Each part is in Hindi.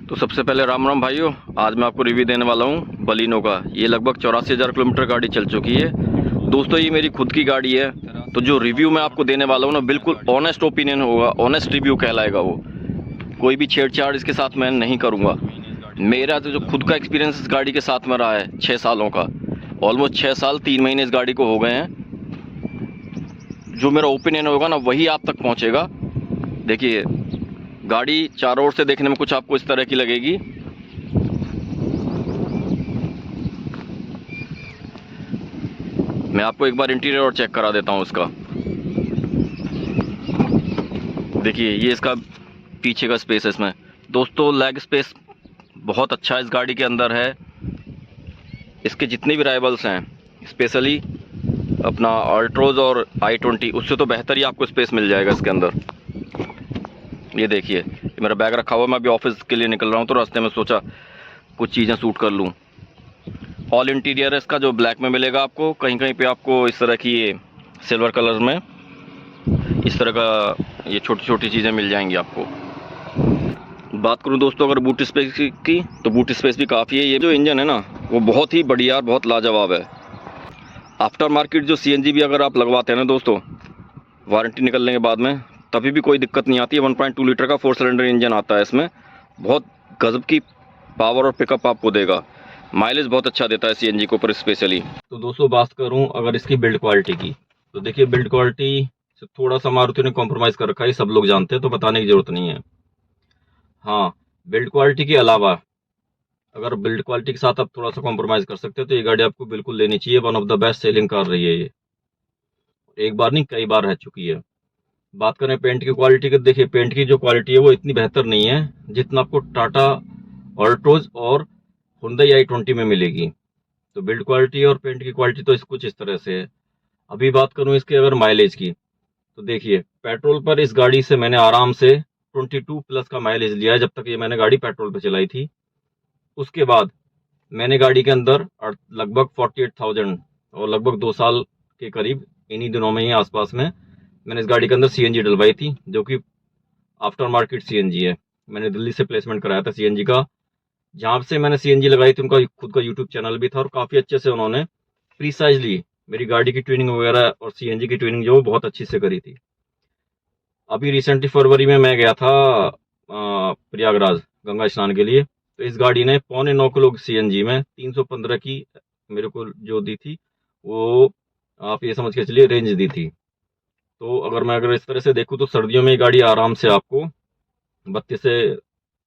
तो सबसे पहले राम राम भाइयों। आज मैं आपको रिव्यू देने वाला हूँ बलिनो का। ये लगभग 84,000 किलोमीटर गाड़ी चल चुकी है दोस्तों। ये मेरी खुद की गाड़ी है, तो जो रिव्यू मैं आपको देने वाला हूँ ना, बिल्कुल ऑनेस्ट ओपिनियन होगा, ऑनेस्ट रिव्यू कहलाएगा वो। कोई भी छेड़छाड़ इसके साथ मैं नहीं करूँगा। मेरा तो जो खुद का एक्सपीरियंस इस गाड़ी के साथ में रहा है 6 सालों का, ऑलमोस्ट 6 साल 3 महीने इस गाड़ी को हो गए हैं। जो मेरा ओपिनियन होगा ना, वही आप तक पहुँचेगा। देखिए, गाड़ी चारों ओर से देखने में कुछ आपको इस तरह की लगेगी। मैं आपको एक बार इंटीरियर और चेक करा देता हूँ इसका। देखिए, ये इसका पीछे का स्पेस है। इसमें दोस्तों लेग स्पेस बहुत अच्छा इस गाड़ी के अंदर है। इसके जितने भी राइवल्स हैं, स्पेशली अपना अल्ट्रोज और i20, उससे तो बेहतर ही आपको स्पेस मिल जाएगा इसके अंदर। ये देखिए, मेरा बैग रखा हुआ, मैं अभी ऑफिस के लिए निकल रहा हूँ, तो रास्ते में सोचा कुछ चीज़ें शूट कर लूँ। ऑल इंटीरियर है इसका, जो ब्लैक में मिलेगा आपको। कहीं कहीं पे आपको इस तरह की ये सिल्वर कलर में इस तरह का ये छोटी छोटी चीज़ें मिल जाएंगी आपको। बात करूं दोस्तों अगर बूट स्पेस की, तो बूट स्पेस भी काफ़ी है। ये जो इंजन है ना, वो बहुत ही बढ़िया और बहुत लाजवाब है। आफ्टर मार्केट जो CNG भी अगर आप लगवाते हैं ना दोस्तों, वारंटी निकलने के बाद में, तभी भी कोई दिक्कत नहीं आती है। 1.2 लीटर का 4 सिलेंडर इंजन आता है इसमें। बहुत गजब की पावर और पिकअप आपको देगा। माइलेज बहुत अच्छा देता है CNG के ऊपर स्पेशली। तो दोस्तों बात करूं अगर इसकी बिल्ड क्वालिटी की, तो देखिए बिल्ड क्वालिटी से थोड़ा सा मारुति ने कॉम्प्रोमाइज़ कर रखा है, सब लोग जानते हैं, तो बताने की ज़रूरत नहीं है। हाँ, बिल्ड क्वालिटी के अलावा अगर बिल्ड क्वालिटी के साथ आप थोड़ा सा कॉम्प्रोमाइज़ कर सकते हो, तो ये गाड़ी आपको बिल्कुल लेनी चाहिए। One of the best selling car रही है ये, एक बार नहीं कई बार रह चुकी है। बात करें पेंट की क्वालिटी की, देखिए पेंट की जो क्वालिटी है वो इतनी बेहतर नहीं है जितना आपको टाटा ऑल्ट्रोज और हुंडई i20 में मिलेगी। तो बिल्ड क्वालिटी और पेंट की क्वालिटी तो कुछ इस तरह से है। अभी बात करूं इसके अगर माइलेज की, तो देखिए पेट्रोल पर इस गाड़ी से मैंने आराम से 22 प्लस का माइलेज लिया है, जब तक ये मैंने गाड़ी पेट्रोल पे चलाई थी। उसके बाद मैंने गाड़ी के अंदर लगभग 48,000 और लगभग 2 साल के करीब, इन्हीं दिनों में ही आसपास में, मैंने इस गाड़ी के अंदर CNG डलवाई थी, जो कि आफ्टर मार्केट CNG है। मैंने दिल्ली से प्लेसमेंट कराया था CNG का। जहाँ से मैंने CNG लगाई थी, उनका खुद का यूट्यूब चैनल भी था, और काफ़ी अच्छे से उन्होंने प्रीसाइजली मेरी गाड़ी की ट्यूनिंग वगैरह और CNG की ट्यूनिंग जो बहुत अच्छी से करी थी। अभी रिसेंटली फरवरी में मैं गया था प्रयागराज गंगा स्नान के लिए, तो इस गाड़ी ने 8.25 किलो CNG में 315 की मेरे को जो दी थी, वो आप ये समझ के चलिए रेंज दी थी। तो अगर इस तरह से देखूँ, तो सर्दियों में ये गाड़ी आराम से आपको 32 से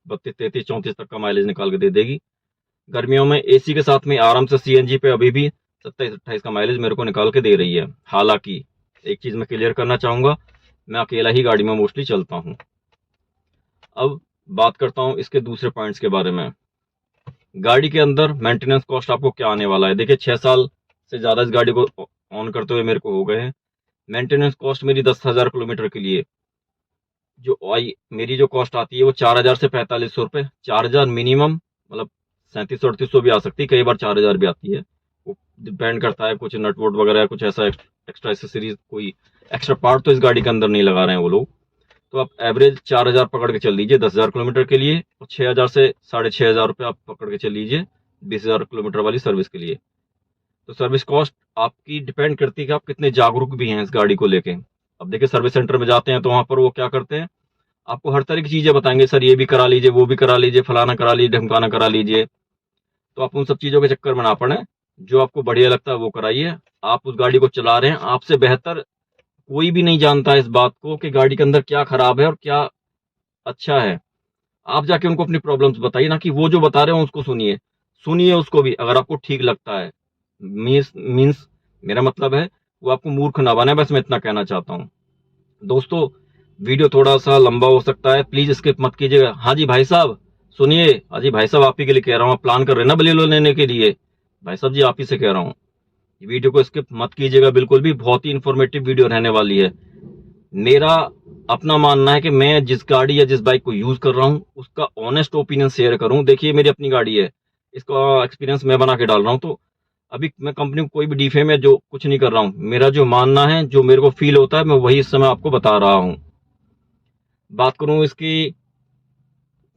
32, 33, 34 तक का माइलेज निकाल के दे देगी। गर्मियों में AC के साथ में आराम से CNG पे अभी भी 27-28 का माइलेज मेरे को निकाल के दे रही है। हालांकि एक चीज़ मैं क्लियर करना चाहूँगा, मैं अकेला ही गाड़ी में मोस्टली चलता हूँ। अब बात करता हूँ इसके दूसरे पॉइंट्स के बारे में। गाड़ी के अंदर मेंटेनेंस कॉस्ट आपको क्या आने वाला है। देखिए 6 साल से ज़्यादा इस गाड़ी को ऑन करते हुए मेरे को हो गए हैं। मेंटेनेंस कॉस्ट मेरी 10,000 किलोमीटर के लिए मेरी जो कॉस्ट आती है वो 4,000 से 4,500 रुपये। 4,000 मिनिमम, मतलब 3700-3800 भी आ सकती है, कई बार 4,000 भी आती है। वो डिपेंड करता है, कुछ नट बोल्ट वगैरह कुछ ऐसा एक्स्ट्रा एसेसरीज, कोई एक्स्ट्रा पार्ट तो इस गाड़ी के अंदर नहीं लगा रहे हैं वो लोग। तो आप एवरेज 4,000 पकड़ के चल लीजिए 10,000 किलोमीटर के लिए, और 6,000 से 6,500 रुपये आप पकड़ के चल लीजिए 20,000 किलोमीटर वाली सर्विस के लिए। तो सर्विस कॉस्ट आपकी डिपेंड करती है कि आप कितने जागरूक भी हैं इस गाड़ी को लेके। अब देखिए सर्विस सेंटर में जाते हैं तो वहाँ पर वो क्या करते हैं, आपको हर तरह की चीज़ें बताएंगे, सर ये भी करा लीजिए, वो भी करा लीजिए, फलाना करा लीजिए, ढमकाना करा लीजिए। तो आप उन सब चीज़ों के चक्कर में ना पड़े, जो आपको बढ़िया लगता है वो कराइए। आप उस गाड़ी को चला रहे हैं, आपसे बेहतर कोई भी नहीं जानता है इस बात को कि गाड़ी के अंदर क्या खराब है और क्या अच्छा है। आप जाके उनको अपनी प्रॉब्लम्स बताइए, ना कि वो जो बता रहे हो उसको सुनिए उसको भी, अगर आपको ठीक लगता है। मीन्स मेरा मतलब है वो आपको मूर्ख ना बनाए, बस मैं इतना कहना चाहता हूँ। दोस्तों वीडियो थोड़ा सा लंबा हो सकता है, प्लीज स्किप मत कीजिएगा। हाँ जी भाई साहब सुनिए, हाँ जी भाई साहब आप ही के लिए कह रहा हूँ, आप प्लान कर रहे हैं ना बलेनो लेने के लिए, भाई साहब जी आप ही से कह रहा हूँ, वीडियो को स्किप मत कीजिएगा बिल्कुल भी। बहुत ही इंफॉर्मेटिव वीडियो रहने वाली है। मेरा अपना मानना है कि मैं जिस गाड़ी या जिस बाइक को यूज कर रहा हूँ उसका ऑनेस्ट ओपिनियन शेयर करूँ। देखिए मेरी अपनी गाड़ी है, इसका एक्सपीरियंस मैं बना के डाल रहा हूँ, तो अभी मैं कंपनी को कोई भी डिफेम या जो कुछ नहीं कर रहा हूँ। मेरा जो मानना है, जो मेरे को फील होता है, मैं वही इस समय आपको बता रहा हूँ। बात करूं इसकी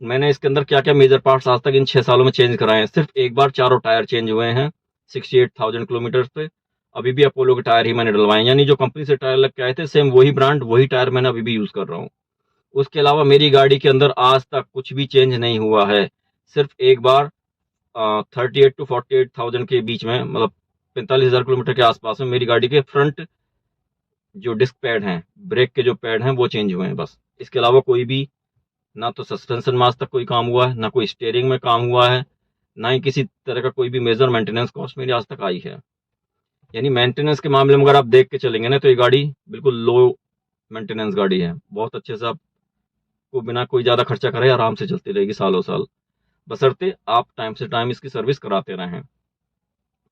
मैंने इसके अंदर क्या क्या मेजर पार्ट्स आज तक इन 6 सालों में चेंज कराए हैं। सिर्फ एक बार चारों टायर चेंज हुए हैं 68,000 किलोमीटर पे। अभी भी अपोलो के टायर ही मैंने डलवाए हैं, यानी जो कंपनी से टायर लग के आए थे सेम वही ब्रांड वही टायर मैंने अभी भी यूज़ कर रहा हूँ। उसके अलावा मेरी गाड़ी के अंदर आज तक कुछ भी चेंज नहीं हुआ है। सिर्फ एक बार 38 टू 48,000 के बीच में, मतलब 45,000 किलोमीटर के आसपास में मेरी गाड़ी के फ्रंट जो डिस्क पैड हैं, ब्रेक के जो पैड हैं वो चेंज हुए हैं बस। इसके अलावा कोई भी, ना तो सस्पेंशन में आज तक कोई काम हुआ है, ना कोई स्टीयरिंग में काम हुआ है, ना ही किसी तरह का कोई भी मेजर मेंटेनेंस कॉस्ट मेरी आज तक आई है। यानी मेंटेनेंस के मामले में अगर आप देख के चलेंगे ना तो ये गाड़ी बिल्कुल लो मेंटेनेंस गाड़ी है। बहुत अच्छे से आपको बिना कोई ज़्यादा खर्चा करे आराम से चलती रहेगी सालों साल, बशर्ते आप टाइम से टाइम इसकी सर्विस कराते रहें।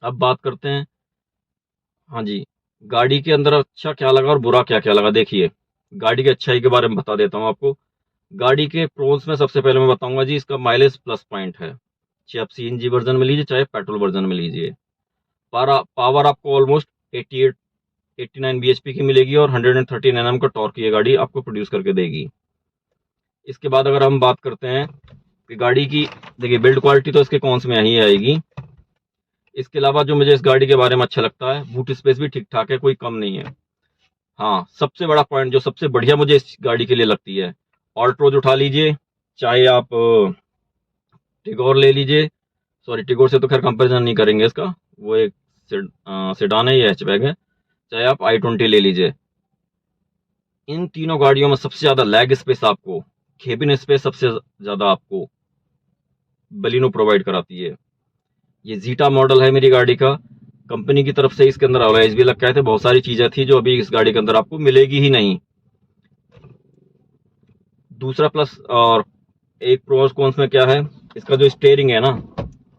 अब बात करते हैं, हाँ जी, गाड़ी के अंदर अच्छा क्या लगा और बुरा क्या क्या लगा। देखिए, गाड़ी की अच्छाई के बारे में बता देता हूँ आपको। गाड़ी के प्रोज में सबसे पहले मैं बताऊंगा जी, इसका माइलेज प्लस पॉइंट है। चाहे आप सीएनजी वर्जन में लीजिए चाहे पेट्रोल वर्जन में लीजिए। पावर आपको ऑलमोस्ट 88 89 bhp की मिलेगी और 113 Nm का टॉर्क ये गाड़ी आपको प्रोड्यूस करके देगी। इसके बाद अगर हम बात करते हैं कि गाड़ी की, देखिए बिल्ड क्वालिटी तो इसके कौन से में ही आएगी। इसके अलावा जो मुझे इस गाड़ी के बारे में अच्छा लगता है, बूट स्पेस भी ठीक ठाक है, कोई कम नहीं है। हाँ, सबसे बड़ा पॉइंट जो सबसे बढ़िया मुझे इस गाड़ी के लिए लगती है, ऑल्ट्रोज उठा लीजिए, चाहे आप टिगोर ले लीजिए। सॉरी, टिगोर से तो खैर कंपैरिजन नहीं करेंगे इसका, वो एक सेडान है, ये हैचबैक है। चाहे आप i20 ले लीजिए। इन तीनों गाड़ियों में सबसे ज़्यादा लेग स्पेस आपको, केबिन स्पेस सबसे ज़्यादा आपको बलिनो प्रोवाइड कराती है। ये जीटा मॉडल है मेरी गाड़ी का। कंपनी की तरफ से इसके अंदर अलॉयज भी लग के आए थे, बहुत सारी चीज़ें थी जो अभी इस गाड़ी के अंदर आपको मिलेगी ही नहीं। दूसरा प्लस और एक प्रोस कॉन्स में क्या है, इसका जो स्टीयरिंग है ना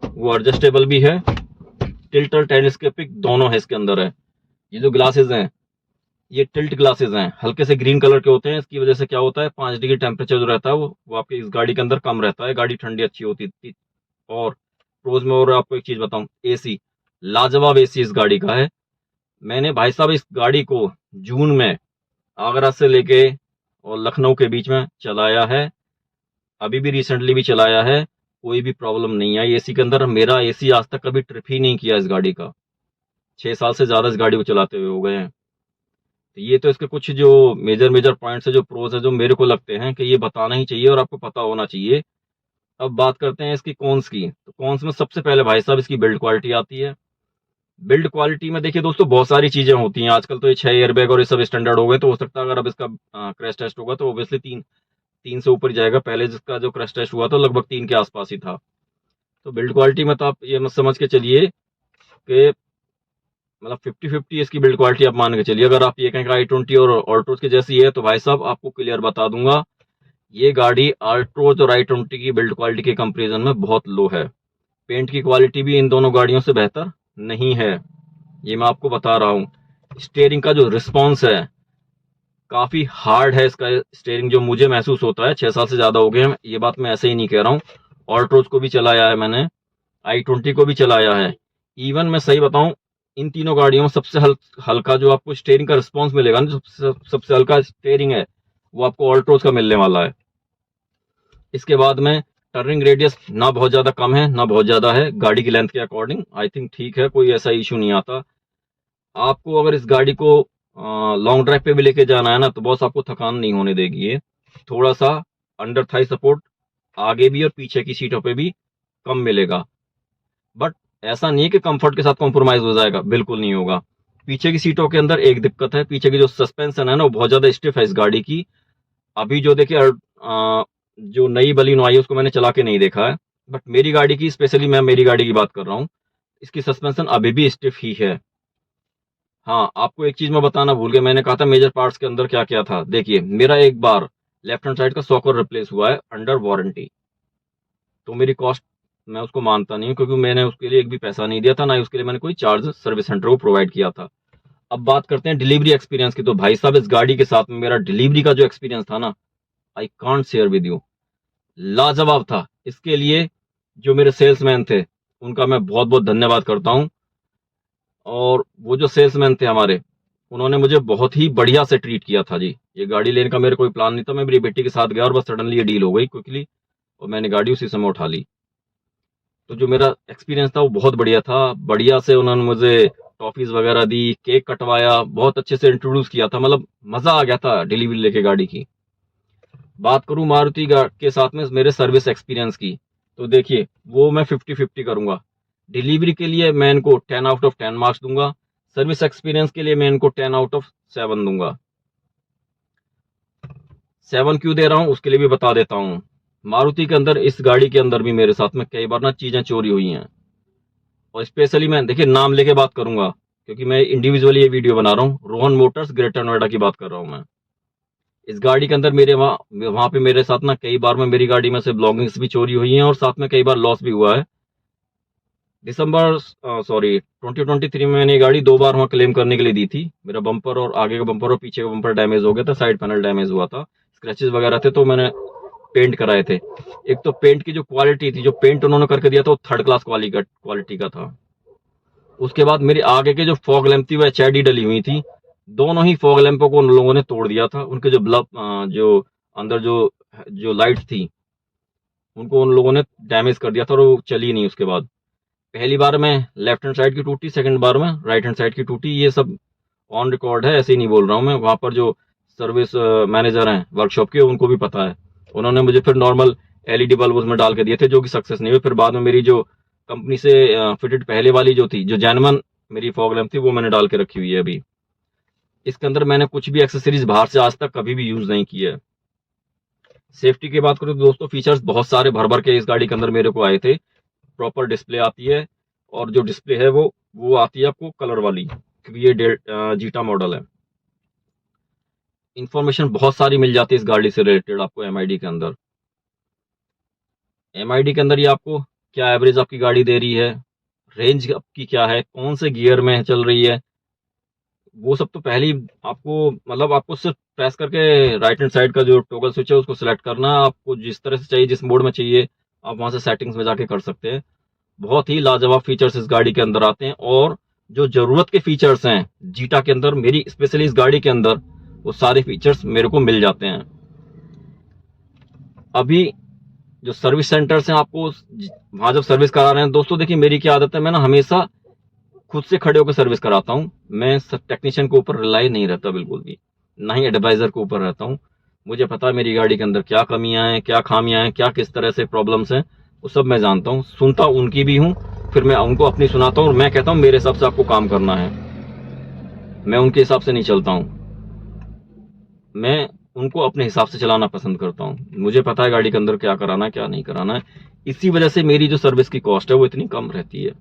वो एडजस्टेबल भी है, टिल्ट और टेलीस्कोपिक दोनों है इसके अंदर है। ये जो ग्लासेस हैं ये टिल्ट ग्लासेस हैं, हल्के से ग्रीन कलर के होते हैं। इसकी वजह से क्या होता है, 5 डिग्री टेम्परेचर जो रहता है वो आपकी इस गाड़ी के अंदर कम रहता है, गाड़ी ठंडी अच्छी होती थी। और प्रोज में और आपको एक चीज़ बताऊं, एसी लाजवाब एसी इस गाड़ी का है। मैंने भाई साहब इस गाड़ी को जून में आगरा से लेके और लखनऊ के बीच में चलाया है, अभी भी रिसेंटली भी चलाया है, कोई भी प्रॉब्लम नहीं आई एसी के अंदर। मेरा एसी आज तक कभी ट्रिप ही नहीं किया इस गाड़ी का। 6 साल से ज़्यादा इस गाड़ी को चलाते हुए हो गए हैं। तो ये तो इसके कुछ जो मेजर पॉइंट्स है, जो प्रोज है, जो मेरे को लगते हैं कि ये बताना ही चाहिए और आपको पता होना चाहिए। अब बात करते हैं इसकी कॉन्स की। तो कॉन्स में सबसे पहले भाई साहब इसकी बिल्ड क्वालिटी आती है। बिल्ड क्वालिटी में देखिए दोस्तों, बहुत सारी चीज़ें होती हैं आजकल। तो ये 6 एयरबैग और ये सब स्टैंडर्ड हो गए, तो हो सकता है अगर अब इसका क्रैश टेस्ट होगा तो ऑब्वियसली तीन से ऊपर जाएगा। पहले जिसका जो क्रैश टेस्ट हुआ था लगभग 3 के आसपास ही था। तो बिल्ड क्वालिटी में तो आप ये मत समझ के चलिए कि मतलब 50-50 इसकी बिल्ड क्वालिटी आप मान के चलिए। अगर आप ये कहें कि i20 और ऑल्ट्रोज की जैसी है, तो भाई साहब आपको क्लियर बता दूंगा, ये गाड़ी ऑल्ट्रोज और i20 की बिल्ड क्वालिटी के कंपेरिजन में बहुत लो है। पेंट की क्वालिटी भी इन दोनों गाड़ियों से बेहतर नहीं है, ये मैं आपको बता रहा हूँ। स्टीयरिंग का जो रिस्पॉन्स है काफ़ी हार्ड है इसका स्टीयरिंग, जो मुझे महसूस होता है। 6 साल से ज़्यादा हो गए हैं, ये बात मैं ऐसे ही नहीं कह रहा हूँ। ऑल्ट्रोज को भी चलाया है मैंने, i20 को भी चलाया है। इवन मैं सही बताऊं, इन तीनों गाड़ियों में सबसे हल्का जो आपको स्टीयरिंग का रिस्पांस मिलेगा ना, सबसे हल्का स्टीयरिंग है वो आपको ऑल्ट्रोज का मिलने वाला है। इसके बाद में टर्निंग रेडियस ना बहुत ज़्यादा कम है ना बहुत ज़्यादा है, गाड़ी की लेंथ के अकॉर्डिंग आई थिंक ठीक है, कोई ऐसा इशू नहीं आता। आपको अगर इस गाड़ी को लॉन्ग ड्राइव पे भी लेके जाना है ना, तो बॉस आपको थकान नहीं होने देगी। ये थोड़ा सा अंडर थाई सपोर्ट आगे भी और पीछे की सीटों पे भी कम मिलेगा, बट ऐसा नहीं है कि कंफर्ट के साथ कॉम्प्रोमाइज हो जाएगा, बिल्कुल नहीं होगा। पीछे की सीटों के अंदर एक दिक्कत है, पीछे की जो सस्पेंशन है ना वो बहुत ज़्यादा स्टिफ है इस गाड़ी की। अभी जो देखिए जो नई बलिनो आई है उसको मैंने चला के नहीं देखा है, बट मेरी गाड़ी की, स्पेशली मैं मेरी गाड़ी की बात कर रहा हूँ, इसकी सस्पेंशन अभी भी स्टिफ ही है। हाँ, आपको एक चीज़ मैं बताना भूल गया, मैंने कहा था मेजर पार्ट्स के अंदर क्या क्या था। देखिए, मेरा एक बार लेफ्ट हैंड साइड का सॉकर रिप्लेस हुआ है अंडर वारंटी, तो मेरी कॉस्ट मैं उसको मानता नहीं हूँ, क्योंकि मैंने उसके लिए एक भी पैसा नहीं दिया था, ना ही उसके लिए मैंने कोई चार्ज सर्विस सेंटर को प्रोवाइड किया था। अब बात करते हैं डिलीवरी एक्सपीरियंस की। तो भाई साहब इस गाड़ी के साथ में मेरा डिलीवरी का जो एक्सपीरियंस था ना, I can't share with you, लाजवाब था। इसके लिए जो मेरे सेल्समैन थे उनका मैं बहुत बहुत धन्यवाद करता हूँ। और वो जो सेल्समैन थे हमारे, उन्होंने मुझे बहुत ही बढ़िया से ट्रीट किया था जी। ये गाड़ी लेने का मेरे कोई प्लान नहीं था, मैं मेरी बेटी के साथ गया और बस सडनली ये डील हो गई क्विकली, और मैंने गाड़ी उसी समय उठा ली। तो जो मेरा एक्सपीरियंस था वो बहुत बढ़िया था। बढ़िया से उन्होंने मुझे टॉफीज वगैरह दी, केक कटवाया, बहुत अच्छे से इंट्रोड्यूस किया था, मतलब मजा आ गया था डिलीवरी लेके गाड़ी की। बात करूं मारुति के साथ में मेरे सर्विस एक्सपीरियंस की, तो देखिए वो मैं 50-50 करूंगा। डिलीवरी के लिए मैं इनको 10 आउट ऑफ 10 मार्क्स दूंगा, सर्विस एक्सपीरियंस के लिए मैं इनको 10 आउट ऑफ 7 दूंगा। 7 क्यों दे रहा हूं उसके लिए भी बता देता हूं। मारुति के अंदर, इस गाड़ी के अंदर भी मेरे साथ में कई बार ना चीजें चोरी हुई हैं, और स्पेशली मैं देखिए नाम लेके बात करूंगा क्योंकि मैं इंडिविजुअली ये वीडियो बना रहा हूँ। रोहन मोटर्स, ग्रेटर नोएडा की बात कर रहा हूँ मैं। इस गाड़ी के अंदर मेरे वहां पे मेरे साथ ना कई बार में मेरी गाड़ी में से ब्लॉगिंग्स भी चोरी हुई हैं और साथ में कई बार लॉस भी हुआ है। दिसंबर 2023 में मैंने ये गाड़ी 2 बार वहां क्लेम करने के लिए दी थी। मेरा बम्पर और आगे का बम्पर और पीछे का बम्पर डैमेज हो गया था, साइड पैनल डैमेज हुआ था, स्क्रैचेस वगैरह थे, तो मैंने पेंट कराए थे। एक तो पेंट की जो क्वालिटी थी, जो पेंट उन्होंने करके दिया था वो 3rd क्लास क्वालिटी का था। उसके बाद मेरी आगे के जो फॉग लैंप थी वो HID डली हुई थी। दोनों ही फॉग लैंपों को उन लोगों ने तोड़ दिया था। उनके जो जो अंदर जो लाइट्स थी उनको उन लोगों ने डैमेज कर दिया था और वो चली नहीं। उसके बाद पहली बार में लेफ्ट हैंड साइड की टूटी, सेकंड बार में राइट हैंड साइड की टूटी। ये सब ऑन रिकॉर्ड है, ऐसे ही नहीं बोल रहा हूँ मैं। वहां पर जो सर्विस मैनेजर हैं वर्कशॉप के, उनको भी पता है। उन्होंने मुझे फिर नॉर्मल LED बल्ब उसमें डाल के दिए थे, जो कि सक्सेस नहीं हुए। फिर बाद में मेरी जो कंपनी से फिटेड पहले वाली जो थी, जो जेन्युइन मेरी फॉग लैंप थी, वो मैंने डाल के रखी हुई है अभी। इसके अंदर मैंने कुछ भी एक्सेसरीज बाहर से आज तक कभी भी यूज नहीं की है। सेफ्टी की बात करूं तो दोस्तों फीचर्स बहुत सारे भर भर के इस गाड़ी के अंदर मेरे को आए थे। प्रॉपर डिस्प्ले आती है, और जो डिस्प्ले है वो आती है आपको कलर वाली, क्योंकि ये जीटा मॉडल है। इंफॉर्मेशन बहुत सारी मिल जाती है इस गाड़ी से रिलेटेड आपको MID के अंदर। MID के अंदर ये आपको क्या एवरेज आपकी गाड़ी दे रही है, रेंज आपकी क्या है, कौन से गियर में चल रही है, वो सब तो पहले ही आपको, मतलब आपको सिर्फ प्रेस करके राइट हैंड साइड का जो टॉगल स्विच है उसको सिलेक्ट करना है। आपको जिस तरह से चाहिए, जिस मोड में चाहिए, आप वहां से सेटिंग्स में जाके कर सकते हैं। बहुत ही लाजवाब फीचर्स इस गाड़ी के अंदर आते हैं, और जो जरूरत के फीचर्स हैं जीटा के अंदर, मेरी स्पेशली इस गाड़ी के अंदर, वो सारे फीचर्स मेरे को मिल जाते हैं। अभी जो सर्विस सेंटर्स हैं, आपको वहां जब सर्विस करा रहे हैं दोस्तों, देखिए मेरी क्या आदत है, मैं ना हमेशा खुद से खड़े होकर सर्विस कराता हूँ। मैं टेक्नीशियन के ऊपर रिलाई नहीं रहता बिल्कुल भी, ना ही एडवाइजर के ऊपर रहता हूँ। मुझे पता है मेरी गाड़ी के अंदर क्या कमियां हैं, क्या खामियां हैं, क्या किस तरह से प्रॉब्लम्स हैं, वो सब मैं जानता हूँ, सुनता उनकी भी हूँ, फिर मैं उनको अपनी सुनाता हूँ, और मैं कहता हूँ मेरे हिसाब से आपको काम करना है। मैं उनके हिसाब से नहीं चलता हूँ, मैं उनको अपने हिसाब से चलाना पसंद करता हूँ। मुझे पता है गाड़ी के अंदर क्या कराना है, क्या नहीं कराना है। इसी वजह से मेरी जो सर्विस की कॉस्ट है वो इतनी कम रहती है।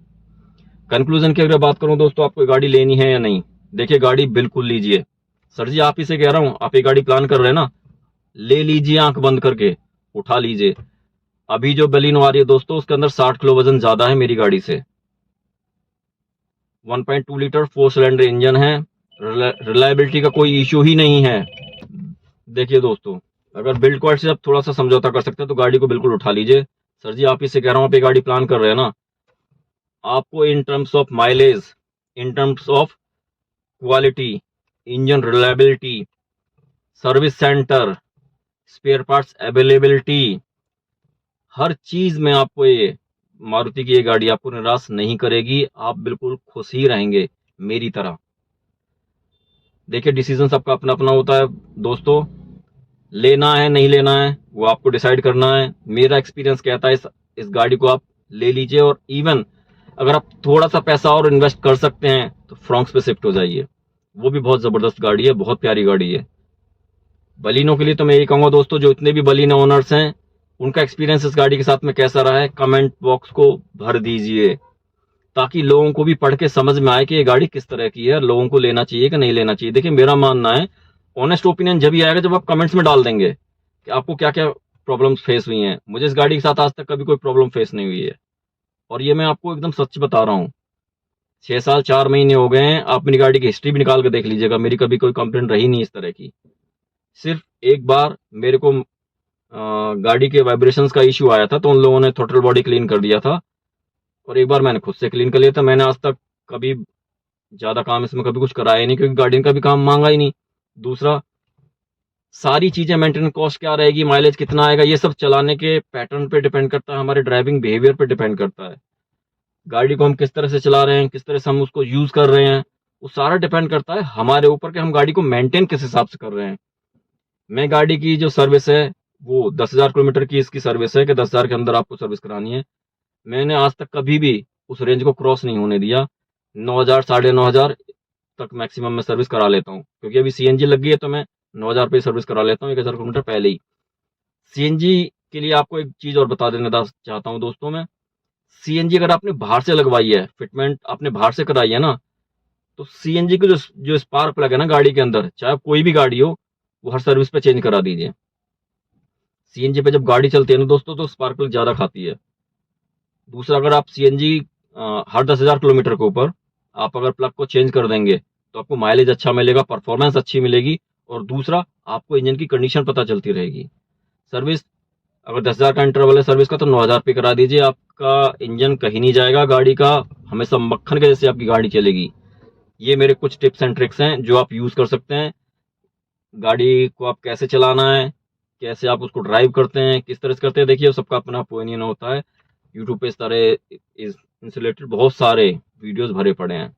कंक्लूजन की अगर बात करूं दोस्तों, आपको गाड़ी लेनी है या नहीं, देखिए गाड़ी बिल्कुल लीजिए। सर जी आप ही से कह रहा हूं, आप ये गाड़ी प्लान कर रहे हैं ना, ले लीजिए, आंख बंद करके उठा लीजिए। अभी जो बलिनो आ रही है दोस्तों, उसके अंदर 60 किलो वजन ज्यादा है मेरी गाड़ी से। 1.2 लीटर 4 सिलेंडर इंजन है, रिलायबिलिटी का कोई इश्यू ही नहीं है। देखिए दोस्तों, अगर बिल्ड क्वालिटी से आप थोड़ा सा समझौता कर सकते हैं तो गाड़ी को बिल्कुल उठा लीजिए। सर जी आप ही से कह रहा हूं, आप ये गाड़ी प्लान कर रहे हैं ना, आपको in terms of mileage, in terms of quality, engine reliability, service centre, spare parts availability, हर चीज में आपको ये मारुति की ये गाड़ी आपको निराश नहीं करेगी। आप बिल्कुल खुश ही रहेंगे मेरी तरह। देखिए डिसीजन सबका अपना अपना होता है दोस्तों, लेना है नहीं लेना है वो आपको डिसाइड करना है। मेरा एक्सपीरियंस कहता है इस गाड़ी को आप ले लीजिए, और इवन अगर आप थोड़ा सा पैसा और इन्वेस्ट कर सकते हैं तो फ्रॉन्क्स पे शिफ्ट हो जाइए। वो भी बहुत जबरदस्त गाड़ी है, बहुत प्यारी गाड़ी है। बलिनो के लिए तो मैं यही कहूंगा दोस्तों, जो इतने भी बलिनो ओनर्स हैं, उनका एक्सपीरियंस इस गाड़ी के साथ में कैसा रहा है, कमेंट बॉक्स को भर दीजिए, ताकि लोगों को भी पढ़ के समझ में आए कि ये गाड़ी किस तरह की है, लोगों को लेना चाहिए कि नहीं लेना चाहिए। देखिए मेरा मानना है, ऑनेस्ट ओपिनियन जब ही आएगा जब आप कमेंट्स में डाल देंगे कि आपको क्या क्या प्रॉब्लम्स फेस हुई हैं। मुझे इस गाड़ी के साथ आज तक कभी कोई प्रॉब्लम फेस नहीं हुई है, और ये मैं आपको एकदम सच बता रहा हूँ। 6 साल 4 महीने हो गए हैं, आप मेरी गाड़ी की हिस्ट्री भी निकाल के देख लीजिएगा, मेरी कभी कोई कंप्लेंट रही नहीं इस तरह की। सिर्फ एक बार मेरे को गाड़ी के वाइब्रेशंस का इश्यू आया था, तो उन लोगों ने थ्रॉटल बॉडी क्लीन कर दिया था, और एक बार मैंने खुद से क्लीन कर लिया था। मैंने आज तक कभी ज्यादा काम इसमें कभी कुछ कराया नहीं, क्योंकि गार्डियन का भी काम मांगा ही नहीं। दूसरा, सारी चीज़ें मेंटेनेंस कॉस्ट क्या रहेगी, माइलेज कितना आएगा, ये सब चलाने के पैटर्न पे डिपेंड करता है, हमारे ड्राइविंग बिहेवियर पे डिपेंड करता है। गाड़ी को हम किस तरह से चला रहे हैं, किस तरह से हम उसको यूज़ कर रहे हैं, वो सारा डिपेंड करता है हमारे ऊपर कि हम गाड़ी को मेंटेन किस हिसाब से कर रहे हैं। मैं गाड़ी की जो सर्विस है वो 10,000 किलोमीटर की इसकी सर्विस है कि 10,000 के अंदर आपको सर्विस करानी है। मैंने आज तक कभी भी उस रेंज को क्रॉस नहीं होने दिया। 9,000 साढ़े 9,000 तक मैक्सिमम मैं सर्विस करा लेता हूँ, क्योंकि अभी सीएनजी लग गई है तो मैं 9,000 पे सर्विस करा लेता हूँ 1,000 किलोमीटर पहले ही। सीएनजी के लिए आपको एक चीज़ और बता देना चाहता हूँ दोस्तों मैं, सीएनजी अगर आपने बाहर से लगवाई है, फिटमेंट आपने बाहर से कराई है ना, तो सीएनजी की जो स्पार्क प्लग है ना गाड़ी के अंदर, चाहे कोई भी गाड़ी हो, वो हर सर्विस पे चेंज करा दीजिए। सीएनजी पे जब गाड़ी चलती है ना दोस्तों तो स्पार्क प्लग ज़्यादा खाती है। दूसरा, अगर आप सीएनजी हर 10,000 किलोमीटर के ऊपर आप अगर प्लग को चेंज कर देंगे तो आपको माइलेज अच्छा मिलेगा, परफॉर्मेंस अच्छी मिलेगी, और दूसरा आपको इंजन की कंडीशन पता चलती रहेगी। सर्विस अगर 10,000 का इंटरवल है सर्विस का तो 9,000 पे करा दीजिए, आपका इंजन कहीं नहीं जाएगा, गाड़ी का हमेशा मक्खन के जैसे आपकी गाड़ी चलेगी। ये मेरे कुछ टिप्स एंड ट्रिक्स हैं जो आप यूज़ कर सकते हैं। गाड़ी को आप कैसे चलाना है, कैसे आप उसको ड्राइव करते हैं, किस तरह से करते हैं, देखिए सबका अपना ओपिनियन होता है। यूट्यूब पे इस तरह इनसे रिलेटेड बहुत सारे वीडियोस भरे पड़े हैं,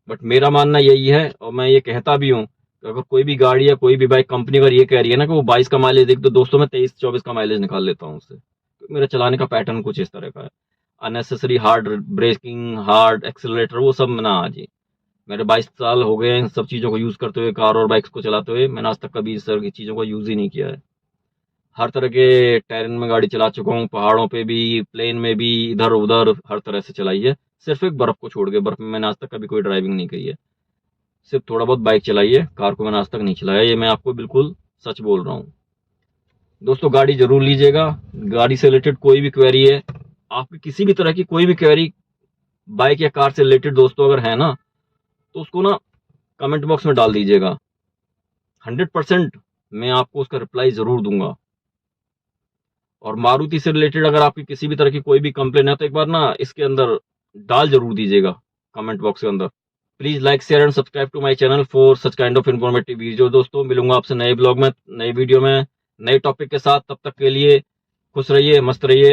बट मेरा मानना यही है, और मैं ये कहता भी हूँ कि अगर कोई भी गाड़ी या कोई भी बाइक कंपनी अगर ये कह रही है ना कि वो 22 का माइलेज देगी, तो दोस्तों मैं 23-24 का माइलेज निकाल लेता हूँ उससे, क्योंकि मेरा चलाने का पैटर्न कुछ इस तरह का है। Unnecessary hard braking, hard accelerator, वो सब ना आ जाए। मेरे 22 साल हो गए इन सब चीज़ों को यूज़ करते हुए, कार और बाइक्स को चलाते हुए, मैंने आज तक कभी इस तरह की चीज़ों का यूज़ ही नहीं किया है। हर तरह के टेरेन में गाड़ी चला चुका हूँ, पहाड़ों पे भी, प्लेन में भी, इधर उधर हर तरह से चलाई है। सिर्फ एक बर्फ़ को छोड़ के, बर्फ़ में मैंने आज तक कभी कोई ड्राइविंग नहीं की है। सिर्फ थोड़ा बहुत बाइक चलाई है, कार को मैंने आज तक नहीं चलाया, ये मैं आपको बिल्कुल सच बोल रहा हूँ। दोस्तों गाड़ी ज़रूर लीजिएगा, गाड़ी से रिलेटेड कोई भी क्वेरी है, आपकी किसी भी तरह की कोई भी क्वेरी बाइक या कार से रिलेटेड दोस्तों अगर है ना, तो उसको ना कमेंट बॉक्स में डाल दीजिएगा। 100% मैं आपको उसका रिप्लाई ज़रूर दूंगा। और मारुति से रिलेटेड अगर आपकी किसी भी तरह की कोई भी कंप्लेन है तो एक बार ना इसके अंदर डाल जरूर दीजिएगा कमेंट बॉक्स के अंदर। Please like share and subscribe to my channel for such kind of informative video. दोस्तों मिलूंगा आपसे नए ब्लॉग में, नए वीडियो में, नए टॉपिक के साथ। तब तक के लिए खुश रहिए, मस्त रहिए।